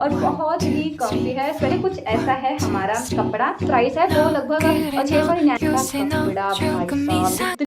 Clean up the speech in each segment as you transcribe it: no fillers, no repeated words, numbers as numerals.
और बहुत ही कम्फी है। स्पेशली कुछ ऐसा है हमारा कपड़ा। प्राइस है वो लगभग 699 का कपड़ा भाई साहब।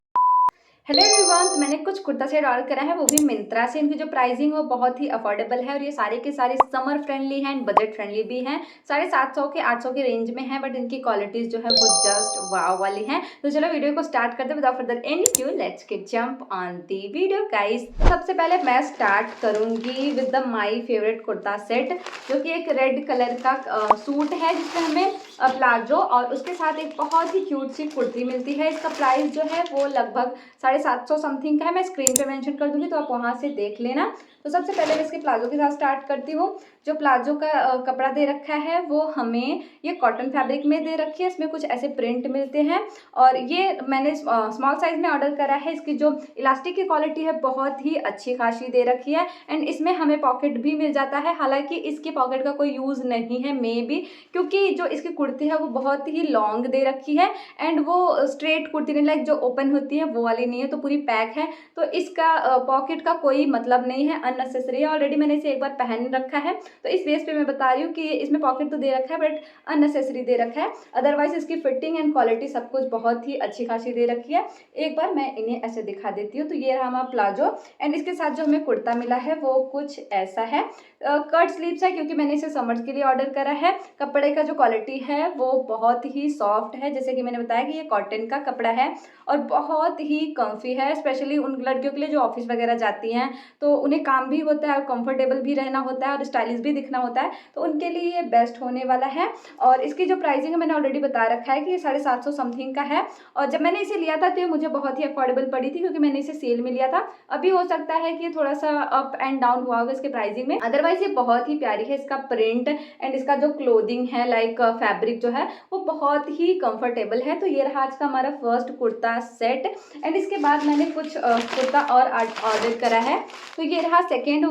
हेलो एवरीवन, तो मैंने कुछ कुर्ता सेट ऑर्डर करा है, वो भी मिंत्रा से। इनकी जो प्राइसिंग है वो बहुत ही अफोर्डेबल है और ये सारे के सारे समर फ्रेंडली हैं एंड बजट फ्रेंडली भी हैं। 750 के 800 के रेंज में है, बट इनकी क्वालिटीज जो है वो जस्ट वाव वाली हैं। तो चलो वीडियो को स्टार्ट करते हैं without further any due. Let's get jump on the video guys. सबसे पहले मैं स्टार्ट करूंगी with the my favourite kurta set, जो कि एक रेड कलर का सूट है जिसमें हमें प्लाजो और उसके साथ एक बहुत ही क्यूट सी कुर्ती मिलती है। इसका प्राइस जो है वो लगभग 750 समथिंग का है। मैं स्क्रीन पे मेंशन कर दूंगी तो आप वहां से देख लेना। तो सबसे पहले मैं इसके प्लाजो के साथ स्टार्ट करती हूँ। जो प्लाजो का कपड़ा दे रखा है वो हमें ये कॉटन फैब्रिक में दे रखी है। इसमें कुछ ऐसे प्रिंट मिलते हैं और ये मैंने स्मॉल साइज में ऑर्डर करा है। इसकी जो इलास्टिक की क्वालिटी है बहुत ही अच्छी खासी दे रखी है एंड इसमें हमें पॉकेट भी मिल जाता है। हालांकि इसकी पॉकेट का कोई यूज़ नहीं है मे बी, क्योंकि जो इसकी कुर्ती है वो बहुत ही लॉन्ग दे रखी है एंड वो स्ट्रेट कुर्ती नहीं, लाइक जो ओपन होती है वो वाली नहीं है, तो पूरी पैक है। तो इसका पॉकेट का कोई मतलब नहीं है, अननेसेसरी है। ऑलरेडी मैंने इसे एक बार पहन रखा है तो इस बेस पे मैं बता रही हूँ कि इसमें पॉकेट तो दे रखा है बट अननेसेसरी दे रखा है। अदरवाइज इसकी फिटिंग एंड क्वालिटी सब कुछ बहुत ही अच्छी खासी दे रखी है। एक बार मैं इन्हें ऐसे दिखा देती हूँ। तो ये रहा हमारा प्लाजो एंड इसके साथ जो हमें कुर्ता मिला है वो कुछ ऐसा है। कट स्लीव्स है क्योंकि मैंने इसे समर्स के लिए ऑर्डर करा है। कपड़े का जो क्वालिटी है वो बहुत ही सॉफ्ट है, जैसे कि मैंने बताया कि ये कॉटन का कपड़ा है और बहुत ही कंफी है। स्पेशली उन लड़कियों के लिए जो ऑफिस वगैरह जाती हैं तो उन्हें काम भी होता है और कंफर्टेबल भी रहना होता है और स्टाइलिश भी दिखना होता है, तो उनके लिए ये बेस्ट होने वाला है। और इसकी जो प्राइसिंग है मैंने ऑलरेडी बता रखा है कि ये 750 समथिंग का है। और जब मैंने इसे लिया था तो ये मुझे बहुत ही अफोर्डेबल पड़ी थी क्योंकि मैंने इसे सेल में लिया था। अभी हो सकता है कि थोड़ा सा अप एंड डाउन हुआ होगा इसके प्राइसिंग में, अदरवाइज ये बहुत ही प्यारी है। इसका प्रिंट एंड इसका जो क्लोथिंग है लाइक फैब्रिक जो है वो बहुत ही कंफर्टेबल है। तो ये रहा आज का हमारा फर्स्ट कुर्ता सेट एंड इसके बाद मैंने कुछ कुर्ता और ऑर्डर करा है। तो ये रहा सेकेंड,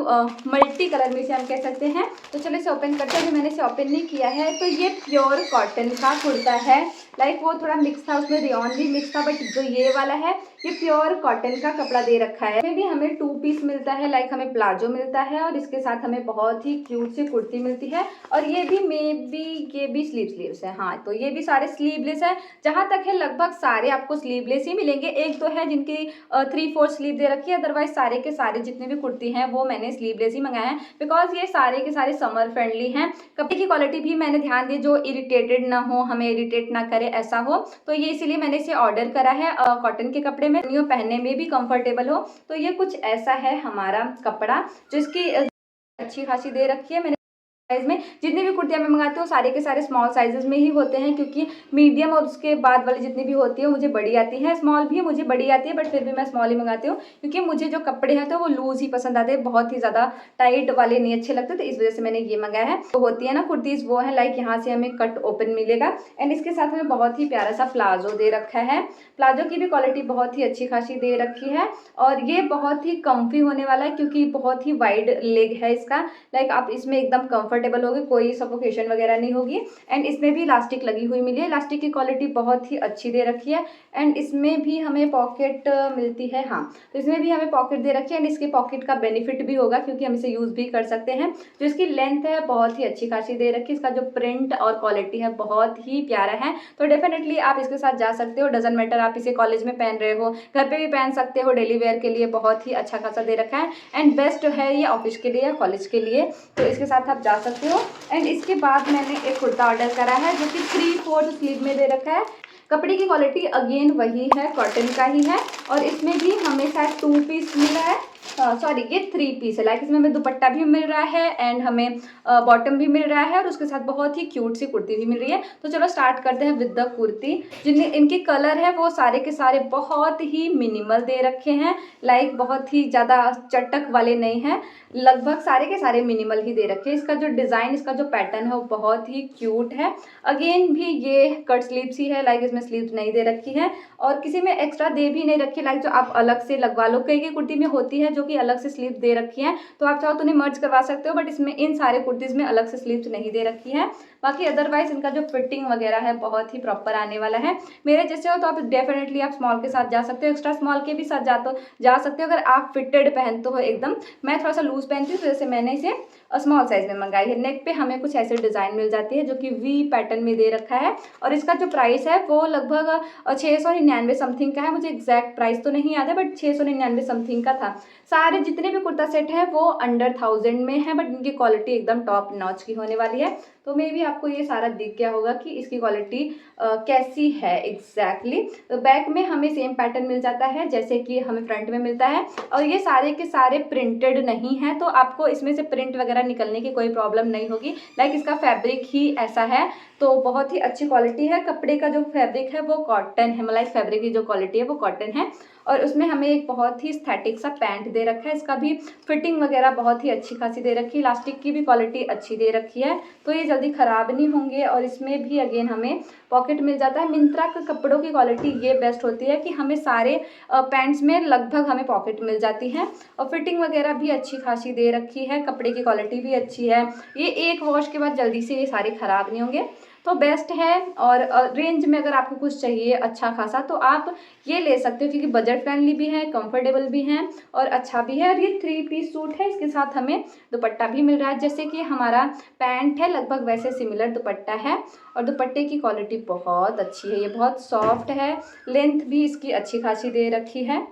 मल्टी कलर में इसे हम कह सकते हैं। तो चलो इसे ओपन करते हैं। मैंने इसे ओपन नहीं किया है। तो ये प्योर कॉटन का कुर्ता है, लाइक वो थोड़ा मिक्स था, उसमें रेयॉन भी मिक्स था, बट जो ये वाला है ये प्योर कॉटन का कपड़ा दे रखा है। इसमें भी हमें 2 पीस मिलता है, लाइक हमें प्लाजो मिलता है और इसके साथ हमें बहुत ही क्यूट सी कुर्ती मिलती है। और ये भी मे बी ये भी स्लीव्स है। हाँ, तो ये भी सारे स्लीवलेस है। जहाँ तक है लगभग सारे आपको स्लीवलेस ही मिलेंगे। एक तो है जिनकी 3/4 स्लीव दे रखी है, अदरवाइज सारे के सारे जितने भी कुर्ती हैं वो मैंने स्लीवलेस ही मंगाए हैं बिकॉज ये सारे के सारे समर फ्रेंडली हैं। कपड़े की क्वालिटी भी मैंने ध्यान दी जो इरिटेटेड ना हो, हमें इरिटेट ना करे ऐसा हो, तो ये इसीलिए मैंने इसे ऑर्डर करा है। कॉटन के कपड़े में न्यू पहनने में भी कंफर्टेबल हो। तो ये कुछ ऐसा है हमारा कपड़ा जो इसकी अच्छी खासी दे रखी है। मैंने साइज में जितनी भी कुर्तियाँ मैं मंगाती हूँ सारे के सारे स्मॉल साइजेस में ही होते हैं, क्योंकि मीडियम और उसके बाद वाली जितनी भी होती है मुझे बड़ी आती है। स्मॉल भी मुझे बड़ी आती है बट फिर भी मैं स्मॉल ही मंगाती हूँ क्योंकि मुझे जो कपड़े हैं तो वो लूज ही पसंद आते हैं, बहुत ही ज़्यादा टाइट वाले नहीं अच्छे लगते, तो इस वजह से मैंने ये मंगाया है। तो होती है ना कुर्तीज़, वो है लाइक यहाँ से हमें कट ओपन मिलेगा एंड इसके साथ में बहुत ही प्यारा सा प्लाजो दे रखा है। प्लाजो की भी क्वालिटी बहुत ही अच्छी खासी दे रखी है और ये बहुत ही कम्फी होने वाला है क्योंकि बहुत ही वाइड लेग है इसका। लाइक आप इसमें एकदम कंफर्टेबल होगे, कोई सफोकेशन वगैरह नहीं होगी। एंड इसमें भी इलास्टिक लगी हुई मिली है। इलास्टिक की क्वालिटी बहुत ही अच्छी दे रखी है एंड इसमें भी हमें पॉकेट मिलती है। हाँ, तो इसमें भी हमें पॉकेट दे रखी है एंड इसके पॉकेट का बेनिफिट भी होगा क्योंकि हम इसे यूज़ भी कर सकते हैं। जो इसकी लेंथ है बहुत ही अच्छी खासी दे रखी है। इसका जो प्रिंट और क्वालिटी है बहुत ही प्यारा है। तो डेफिनेटली आप इसके साथ जा सकते हो, डजंट मैटर आप इसे कॉलेज में पहन रहे हो, घर पे भी पहन सकते हो, डेली वेयर के लिए बहुत ही अच्छा खासा दे रखा है एंड बेस्ट है ये ऑफिस के लिए या कॉलेज के लिए, तो इसके साथ आप जा सकते हो। एंड इसके बाद मैंने एक कुर्ता ऑर्डर करा है जो कि 3/4 स्लीव में दे रखा है। कपड़े की क्वालिटी अगेन वही है, कॉटन का ही है और इसमें भी हमें शायद 2 पीस मिला है। सॉरी, ये 3 पीस है। लाइक इसमें हमें दुपट्टा भी मिल रहा है एंड हमें बॉटम भी मिल रहा है और उसके साथ बहुत ही क्यूट सी कुर्ती भी मिल रही है। तो चलो स्टार्ट करते हैं विद द कुर्ती। जिनके इनके कलर है वो सारे के सारे बहुत ही मिनिमल दे रखे हैं, लाइक बहुत ही ज़्यादा चटक वाले नहीं हैं, लगभग सारे के सारे मिनिमल ही दे रखे हैं। इसका जो डिज़ाइन, इसका जो पैटर्न है वो बहुत ही क्यूट है। अगेन भी ये कट स्लीव्स ही है, लाइक इसमें स्लीव्स नहीं दे रखी है और किसी में एक्स्ट्रा दे भी नहीं रखी, लाइक जो आप अलग से लगवा लो। कई कुर्ती में होती है जो कि अलग से स्लीव दे रखी है, तो आप चाहो तो उन्हें मर्ज करवा सकते हो, बट इसमें इन सारे कुर्तीज़ में अलग से स्लीव्स नहीं दे रखी है। बाकी अदरवाइज इनका जो फिटिंग वगैरह है बहुत ही प्रॉपर आने वाला है। मेरे जैसे हो तो आप डेफिनेटली आप स्मॉल के साथ जा सकते हो, एक्स्ट्रा स्मॉल के भी साथ जा सकते हो अगर आप फिटेड पहनते हो एकदम। मैं थोड़ा सा लूज पहनती हूँ तो जैसे मैंने इसे स्मॉल साइज़ में मंगाई है। नेक पे हमें कुछ ऐसे डिज़ाइन मिल जाती है जो कि वी पैटर्न में दे रखा है और इसका जो प्राइस है वो लगभग 699 समथिंग का है। मुझे एग्जैक्ट प्राइस तो नहीं याद है बट 699 समथिंग का था। सारे जितने भी कुर्ता सेट हैं वो अंडर 1000 में है बट इनकी क्वालिटी एकदम टॉप नॉच की होने वाली है। तो मे भी आपको ये सारा दिख गया होगा कि इसकी क्वालिटी कैसी है एग्जैक्टली। तो बैक में हमें सेम पैटर्न मिल जाता है जैसे कि हमें फ्रंट में मिलता है और ये सारे के सारे प्रिंटेड नहीं है तो आपको इसमें से प्रिंट वगैरह निकलने की कोई प्रॉब्लम नहीं होगी। लाइक इसका फैब्रिक ही ऐसा है तो बहुत ही अच्छी क्वालिटी है। कपड़े का जो फैब्रिक है वो कॉटन है, मलाई फैब्रिक की जो क्वालिटी है वो कॉटन है और उसमें हमें एक बहुत ही स्थेटिक सा पैंट दे रखा है। इसका भी फिटिंग वगैरह बहुत ही अच्छी खासी दे रखी है, इलास्टिक की भी क्वालिटी अच्छी दे रखी है तो ये जल्दी ख़राब नहीं होंगे। और इसमें भी अगेन हमें पॉकेट मिल जाता है। मिंत्रा के कपड़ों की क्वालिटी ये बेस्ट होती है कि हमें सारे पैंट्स में लगभग हमें पॉकेट मिल जाती है और फिटिंग वगैरह भी अच्छी खासी दे रखी है, कपड़े की क्वालिटी भी अच्छी है। ये एक वॉश के बाद जल्दी से ये सारे ख़राब नहीं होंगे तो बेस्ट है। और रेंज में अगर आपको कुछ चाहिए अच्छा खासा तो आप ये ले सकते हो क्योंकि बजट फ्रेंडली भी है, कंफर्टेबल भी है और अच्छा भी है। और ये 3 पीस सूट है, इसके साथ हमें दुपट्टा भी मिल रहा है जैसे कि हमारा पैंट है लगभग वैसे सिमिलर दुपट्टा है और दुपट्टे की क्वालिटी बहुत अच्छी है, ये बहुत सॉफ्ट है, लेंथ भी इसकी अच्छी खासी दे रखी है।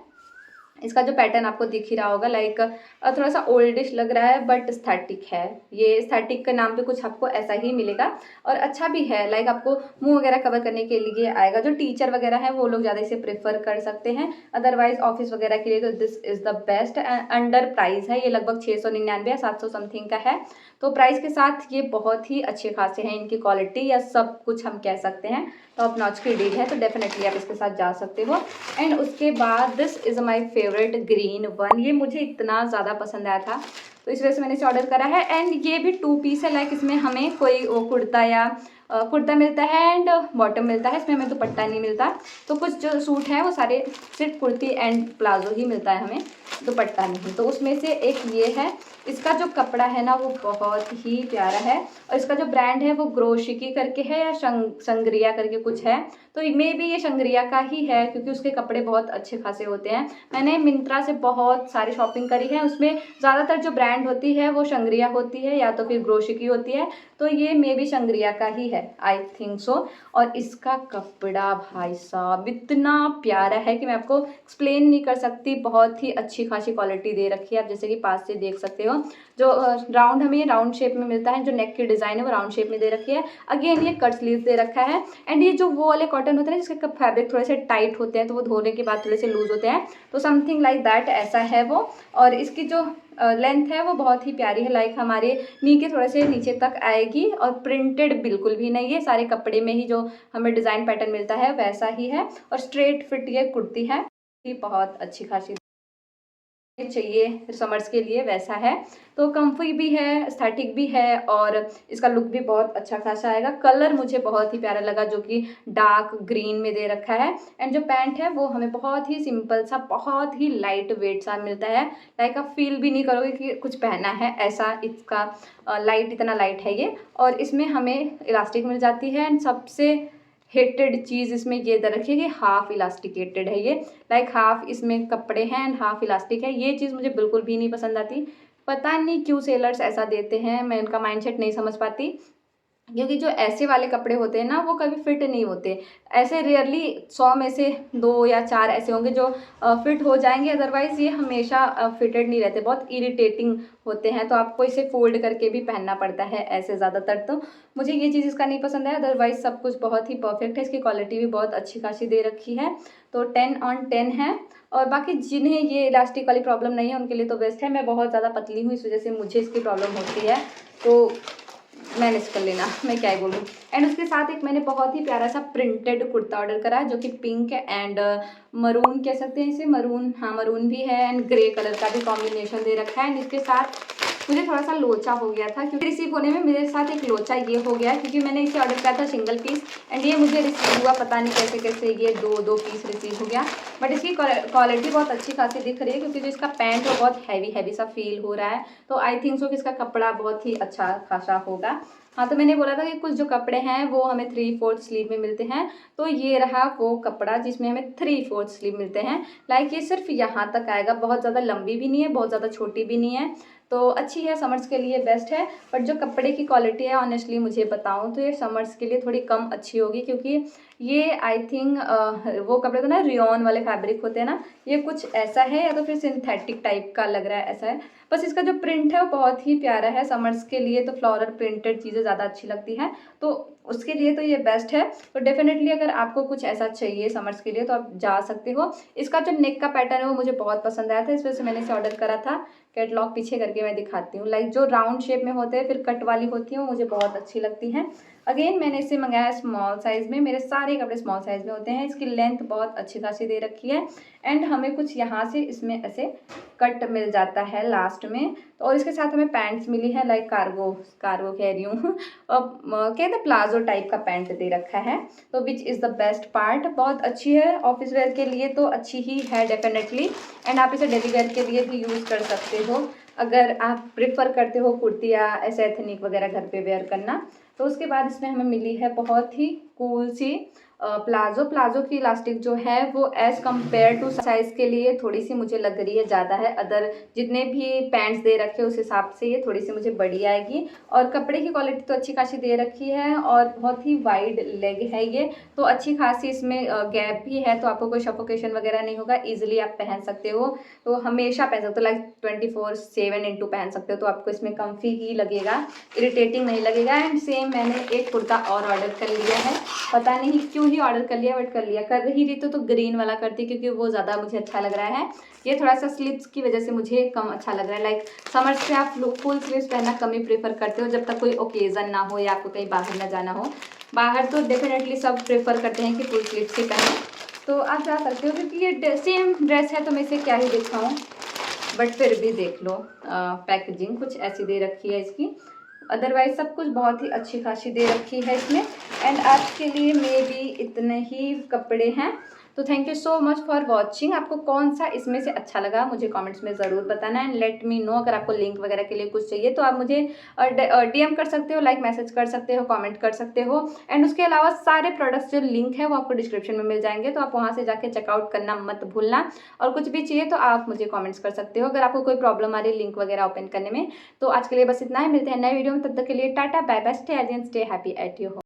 इसका जो पैटर्न आपको दिख ही रहा होगा लाइक थोड़ा सा ओल्डिश लग रहा है बट स्थेटिक है। ये स्थेटिक के नाम पे कुछ आपको ऐसा ही मिलेगा और अच्छा भी है। लाइक आपको मुंह वगैरह कवर करने के लिए आएगा, जो टीचर वगैरह है वो लोग ज़्यादा इसे प्रेफर कर सकते हैं, अदरवाइज ऑफिस वगैरह के लिए तो this is the best. Under price है, ये लगभग 699 या 700 समथिंग का है तो प्राइस के साथ ये बहुत ही अच्छे खासे हैं। इनकी क्वालिटी या सब कुछ हम कह सकते हैं टॉप नॉच की डील है तो डेफिनेटली आप इसके साथ जा सकते हो। एंड उसके बाद this is my favourite green one, ये मुझे इतना ज़्यादा पसंद आया था तो इस वजह से मैंने इसे ऑर्डर करा है। एंड ये भी 2 पीस है, लाइक इसमें हमें कोई वो कुर्ता या कुर्ता मिलता है एंड बॉटम मिलता है, इसमें हमें दुपट्टा नहीं मिलता। तो कुछ जो सूट है वो सारे सिर्फ कुर्ती एंड प्लाजो ही मिलता है, हमें दुपट्टा नहीं। तो उसमें से एक ये है, इसका जो कपड़ा है ना वो बहुत ही प्यारा है और इसका जो ब्रांड है वो ग्रोशिकी करके है या संग्रिया करके कुछ है तो मे भी ये संग्रिया का ही है क्योंकि उसके कपड़े बहुत अच्छे खासे होते हैं। मैंने मिंत्रा से बहुत सारी शॉपिंग करी है, उसमें ज़्यादातर जो ब्रांड होती है वो संग्रिया होती है या तो फिर ग्रोशिकी होती है तो ये मे भी संग्रिया का ही है, आई थिंक सो। और इसका कपड़ा भाई साहब इतना प्यारा है कि मैं आपको एक्सप्लेन नहीं कर सकती, बहुत ही अच्छी खासी क्वालिटी दे रखी है। आप जैसे कि पास से देख सकते हो जो राउंड हमें राउंड शेप में मिलता है, जो नेक की डिज़ाइन है वो राउंड शेप में दे रखी है। अगेन ये कट स्लीव दे रखा है एंड ये जो वो वाले कॉटन होते हैं जिसके फैब्रिक थोड़े से टाइट होते हैं तो वो धोने के बाद थोड़े से लूज होते हैं तो समथिंग लाइक दैट ऐसा है वो। और इसकी जो लेंथ है वो बहुत ही प्यारी है, लाइक हमारे नी के थोड़े से नीचे तक आएगी और प्रिंटेड बिल्कुल भी नहीं है, सारे कपड़े में ही जो हमें डिज़ाइन पैटर्न मिलता है वैसा ही है और स्ट्रेट फिट ये कुर्ती है, ये बहुत अच्छी खासी चाहिए समर्स के लिए वैसा है। तो कंफी भी है, एस्थेटिक भी है और इसका लुक भी बहुत अच्छा खासा आएगा। कलर मुझे बहुत ही प्यारा लगा जो कि डार्क ग्रीन में दे रखा है एंड जो पैंट है वो हमें बहुत ही सिंपल सा, बहुत ही लाइट वेट सा मिलता है। लाइक आप फील भी नहीं करोगे कि कुछ पहना है, ऐसा इसका लाइट, इतना लाइट है ये। और इसमें हमें इलास्टिक मिल जाती है एंड सबसे हेटेड चीज़ इसमें ये दे रखी है कि हाफ इलास्टिकेटेड है ये, लाइक हाफ इसमें कपड़े हैं एंड हाफ इलास्टिक है। ये चीज़ मुझे बिल्कुल भी नहीं पसंद आती, पता नहीं क्यों सेलर्स ऐसा देते हैं, मैं उनका माइंडसेट नहीं समझ पाती क्योंकि जो ऐसे वाले कपड़े होते हैं ना वो कभी फिट नहीं होते। ऐसे रेयरली 100 में से 2 या 4 ऐसे होंगे जो फिट हो जाएंगे, अदरवाइज़ ये हमेशा फिटेड नहीं रहते, बहुत इरिटेटिंग होते हैं। तो आपको इसे फोल्ड करके भी पहनना पड़ता है ऐसे ज़्यादातर। तो मुझे ये चीज़ इसका नहीं पसंद है, अदरवाइज़ सब कुछ बहुत ही परफेक्ट है। इसकी क्वालिटी भी बहुत अच्छी खासी दे रखी है तो 10 on 10 है। और बाकी जिन्हें ये इलास्टिक वाली प्रॉब्लम नहीं है उनके लिए तो बेस्ट है। मैं बहुत ज़्यादा पतली हूँ इस वजह से मुझे इसकी प्रॉब्लम होती है तो मैनेज कर लेना, मैं क्या ही बोलूँ। एंड उसके साथ एक मैंने बहुत ही प्यारा सा प्रिंटेड कुर्ता ऑर्डर करा है जो कि पिंक एंड मरून कह सकते हैं इसे, मरून, हाँ मरून भी है एंड ग्रे कलर का भी कॉम्बिनेशन दे रखा है। एंड इसके साथ मुझे थोड़ा सा लोचा हो गया था क्योंकि रिसीव होने में मेरे साथ एक लोचा ये हो गया क्योंकि मैंने इसे ऑर्डर किया था सिंगल पीस एंड ये मुझे रिसीव हुआ पता नहीं कैसे कैसे ये दो पीस रिसीव हो गया। बट इसकी क्वालिटी बहुत अच्छी खासी दिख रही है क्योंकि जो इसका पैंट है बहुत हैवी सा फील हो रहा है तो आई थिंक सो कि इसका कपड़ा बहुत ही अच्छा खासा होगा। हाँ, तो मैंने बोला था कि कुछ जो कपड़े हैं वो हमें 3/4 स्लीव में मिलते हैं तो ये रहा वो कपड़ा जिसमें हमें 3/4 स्लीव मिलते हैं। लाइक ये सिर्फ यहाँ तक आएगा, बहुत ज़्यादा लंबी भी नहीं है, बहुत ज़्यादा छोटी भी नहीं है, तो अच्छी है, समर्स के लिए बेस्ट है। बट जो कपड़े की क्वालिटी है ऑनेस्टली मुझे बताऊँ तो ये समर्स के लिए थोड़ी कम अच्छी होगी, क्योंकि ये आई थिंक वो कपड़े तो ना रियोन वाले फैब्रिक होते हैं ना, ये कुछ ऐसा है या तो फिर सिंथेटिक टाइप का लग रहा है, ऐसा है। बस इसका जो प्रिंट है वो बहुत ही प्यारा है। समर्स के लिए तो फ्लोरल प्रिंटेड चीज़ें ज़्यादा अच्छी लगती हैं, तो उसके लिए तो ये बेस्ट है। तो डेफिनेटली अगर आपको कुछ ऐसा चाहिए समर्स के लिए तो आप जा सकते हो। इसका जो नेक का पैटर्न है वो मुझे बहुत पसंद आया था, इस वजह से मैंने इसे ऑर्डर करा था। कैटलॉग पीछे करके मैं दिखाती हूँ। लाइक जो राउंड शेप में होते हैं फिर कट वाली होती हैं वो मुझे बहुत अच्छी लगती हैं। अगेन मैंने इसे मंगाया स्मॉल साइज़ में, मेरे सारे कपड़े स्मॉल साइज़ में होते हैं। इसकी लेंथ बहुत अच्छी खासी दे रखी है एंड हमें कुछ यहाँ से इसमें ऐसे कट मिल जाता है लास्ट में। तो और इसके साथ हमें पैंट्स मिली है, लाइक कार्गो कह रही हूँ कहते प्लाजो टाइप का पैंट दे रखा है। तो which is the best part, बहुत अच्छी है। ऑफिस वेयर के लिए तो अच्छी ही है डेफिनेटली, एंड आप इसे डेली वेयर के लिए भी यूज़ कर सकते हो अगर आप प्रेफर करते हो कुर्ती या ऐसे एथनिक वगैरह घर पे वेयर करना। तो उसके बाद इसमें हमें मिली है बहुत ही कूल सी प्लाजो की इलास्टिक जो है वो एज़ कम्पेयर टू साइज़ के लिए थोड़ी सी मुझे लग रही है ज़्यादा है। अदर जितने भी पैंट्स दे रखे उस हिसाब से ये थोड़ी सी मुझे बड़ी आएगी। और कपड़े की क्वालिटी तो अच्छी खासी दे रखी है और बहुत ही वाइड लेग है ये, तो अच्छी खासी इसमें गैप भी है, तो आपको कोई सफोकेशन वगैरह नहीं होगा। ईजिली आप पहन सकते हो, तो हमेशा पहन सकते हो, लाइक 24/7 पहन सकते हो। तो आपको इसमें कम्फी ही लगेगा, इरिटेटिंग नहीं लगेगा। एंड सेम मैंने एक कुर्ता और ऑर्डर कर लिया है, पता नहीं क्यों ही ऑर्डर कर लिया, बट कर लिया। कर रही थी तो ग्रीन वाला करती, क्योंकि वो ज़्यादा मुझे अच्छा लग रहा है। ये थोड़ा सा स्लीव्स की वजह से मुझे कम अच्छा लग रहा है। लाइक समर्स पे आप फुल स्लीव्स पहनना कम ही प्रेफर करते हो, जब तक कोई ओकेज़न ना हो या आपको कहीं बाहर ना जाना हो। बाहर तो डेफिनेटली सब प्रेफर करते हैं कि फुल स्लीव्स ही पहने, तो आप जा सकते हो। क्योंकि ये सेम ड्रेस है तो मैं इसे क्या ही दिखाऊँ, बट फिर भी देख लो पैकेजिंग कुछ ऐसी दे रखी है इसकी। अदरवाइज सब कुछ बहुत ही अच्छी खासी दे रखी है इसमें। एंड आज के लिए मे बी इतने ही कपड़े हैं। तो thank you so much for watching. आपको कौन सा इसमें से अच्छा लगा मुझे कमेंट्स में ज़रूर बताना एंड लेट मी नो। अगर आपको लिंक वगैरह के लिए कुछ चाहिए तो आप मुझे DM कर सकते हो, लाइक मैसेज कर सकते हो, कमेंट कर सकते हो। एंड उसके अलावा सारे प्रोडक्ट्स जो लिंक है वो आपको डिस्क्रिप्शन में मिल जाएंगे, तो आप वहाँ से जाके चेकआउट करना मत भूलना। और कुछ भी चाहिए तो आप मुझे कॉमेंट्स कर सकते हो अगर आपको कोई प्रॉब्लम आ रही है लिंक वगैरह ओपन करने में। तो आज के लिए बस इतना ही, मिलते हैं नए वीडियो में, तब तक के लिए tata bye bye, stay healthy and stay happy at your home.